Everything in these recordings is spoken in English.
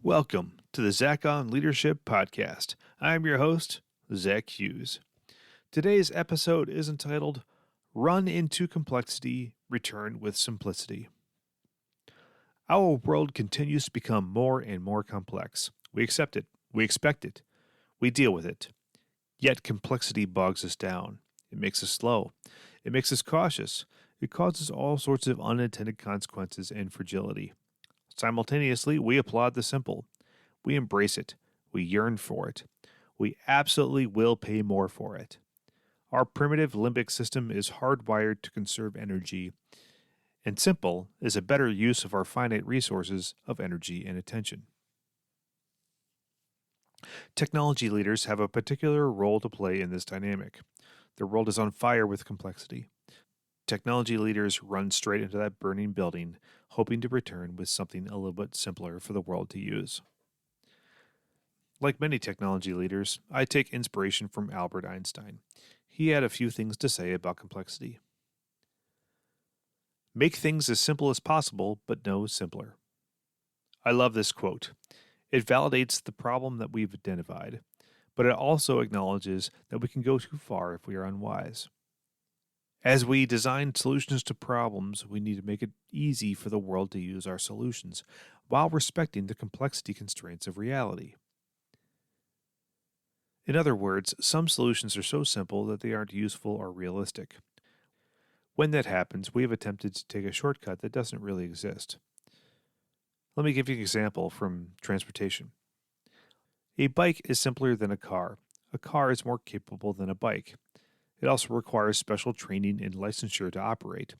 Welcome to the Zach on Leadership Podcast. I'm your host, Zach Hughes. Today's episode is entitled Run into Complexity, Return with Simplicity. Our world continues to become more and more complex. We accept it. We expect it. We deal with it. Yet complexity bogs us down. It makes us slow. It makes us cautious. It causes all sorts of unintended consequences and fragility. Simultaneously, we applaud the simple. We embrace it. We yearn for it. We absolutely will pay more for it. Our primitive limbic system is hardwired to conserve energy, and simple is a better use of our finite resources of energy and attention. Technology leaders have a particular role to play in this dynamic. The world is on fire with complexity. Technology leaders run straight into that burning building, hoping to return with something a little bit simpler for the world to use. Like many technology leaders, I take inspiration from Albert Einstein. He had a few things to say about complexity. Make things as simple as possible, but no simpler. I love this quote. It validates the problem that we've identified, but it also acknowledges that we can go too far if we are unwise. As we design solutions to problems, we need to make it easy for the world to use our solutions while respecting the complexity constraints of reality. In other words, some solutions are so simple that they aren't useful or realistic. When that happens, we have attempted to take a shortcut that doesn't really exist. Let me give you an example from transportation. A bike is simpler than a car. A car is more capable than a bike. It also requires special training and licensure to operate.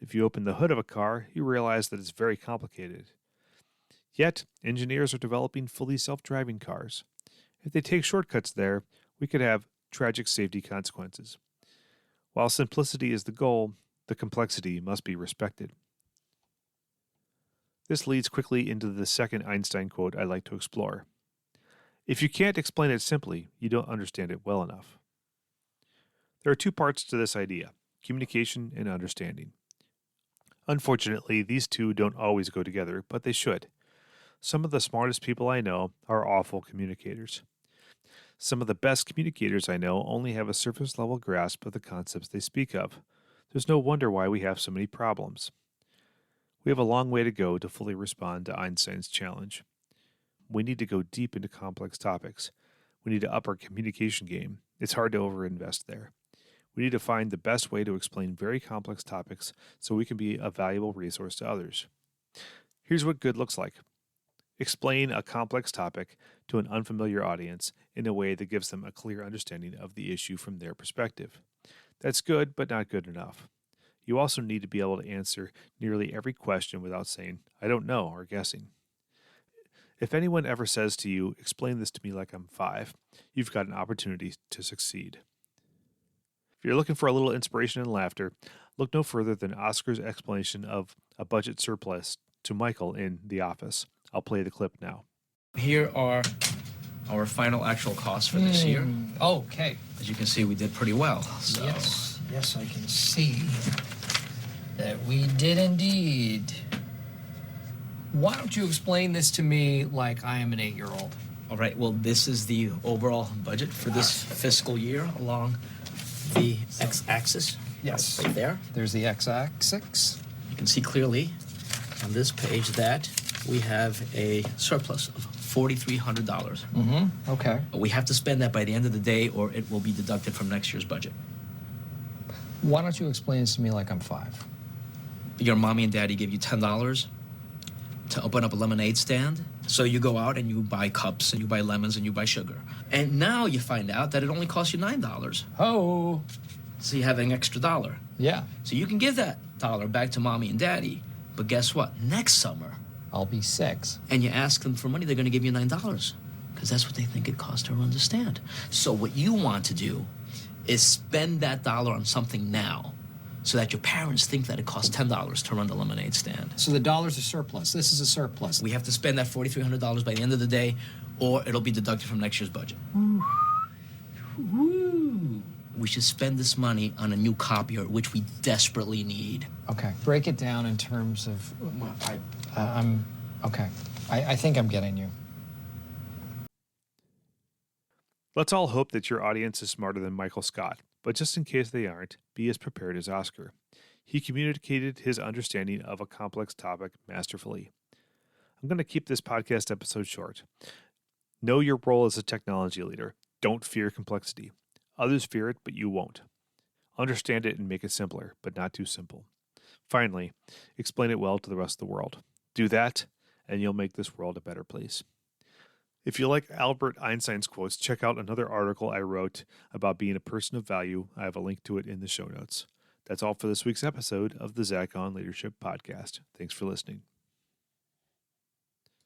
If you open the hood of a car, you realize that it's very complicated. Yet, engineers are developing fully self-driving cars. If they take shortcuts there, we could have tragic safety consequences. While simplicity is the goal, the complexity must be respected. This leads quickly into the second Einstein quote I'd like to explore. If you can't explain it simply, you don't understand it well enough. There are two parts to this idea, communication and understanding. Unfortunately, these two don't always go together, but they should. Some of the smartest people I know are awful communicators. Some of the best communicators I know only have a surface-level grasp of the concepts they speak of. There's no wonder why we have so many problems. We have a long way to go to fully respond to Einstein's challenge. We need to go deep into complex topics. We need to up our communication game. It's hard to overinvest there. We need to find the best way to explain very complex topics so we can be a valuable resource to others. Here's what good looks like. Explain a complex topic to an unfamiliar audience in a way that gives them a clear understanding of the issue from their perspective. That's good, but not good enough. You also need to be able to answer nearly every question without saying, I don't know, or guessing. If anyone ever says to you, explain this to me like I'm 5, you've got an opportunity to succeed. If you're looking for a little inspiration and laughter, look no further than Oscar's explanation of a budget surplus to Michael in The Office. I'll play the clip now. Here are our final actual costs for this year. Okay. As you can see, we did pretty well. So. Yes, I can see that we did indeed. Why don't you explain this to me like I am an 8-year-old? All right, well, this is the overall budget for this fiscal year along the x-axis. Yes. Right there. There's the x-axis. You can see clearly on this page that we have a surplus of $4,300. Okay. But we have to spend that by the end of the day or it will be deducted from next year's budget. Why don't you explain this to me like I'm 5? Your mommy and daddy give you $10 to open up a lemonade stand. So you go out and you buy cups and you buy lemons and you buy sugar. And now you find out that it only costs you $9. Oh. So you have an extra $1. Yeah. So you can give that $1 back to mommy and daddy. But guess what? Next summer, I'll be 6. and you ask them for money, they're going to give you $9 because that's what they think it costs to run the stand. So what you want to do is spend that $1 on something now so that your parents think that it costs $10 to run the lemonade stand. So the $1's a surplus. This is a surplus. We have to spend that $4,300 by the end of the day or it'll be deducted from next year's budget. Woo. We should spend this money on a new copier, which we desperately need. Okay. Break it down in terms of... okay. I think I'm getting you. Let's all hope that your audience is smarter than Michael Scott, but just in case they aren't, be as prepared as Oscar. He communicated his understanding of a complex topic masterfully. I'm going to keep this podcast episode short. Know your role as a technology leader. Don't fear complexity. Others fear it, but you won't. Understand it and make it simpler, but not too simple. Finally, explain it well to the rest of the world. Do that, and you'll make this world a better place. If you like Albert Einstein's quotes, check out another article I wrote about being a person of value. I have a link to it in the show notes. That's all for this week's episode of the Zach on Leadership Podcast. Thanks for listening.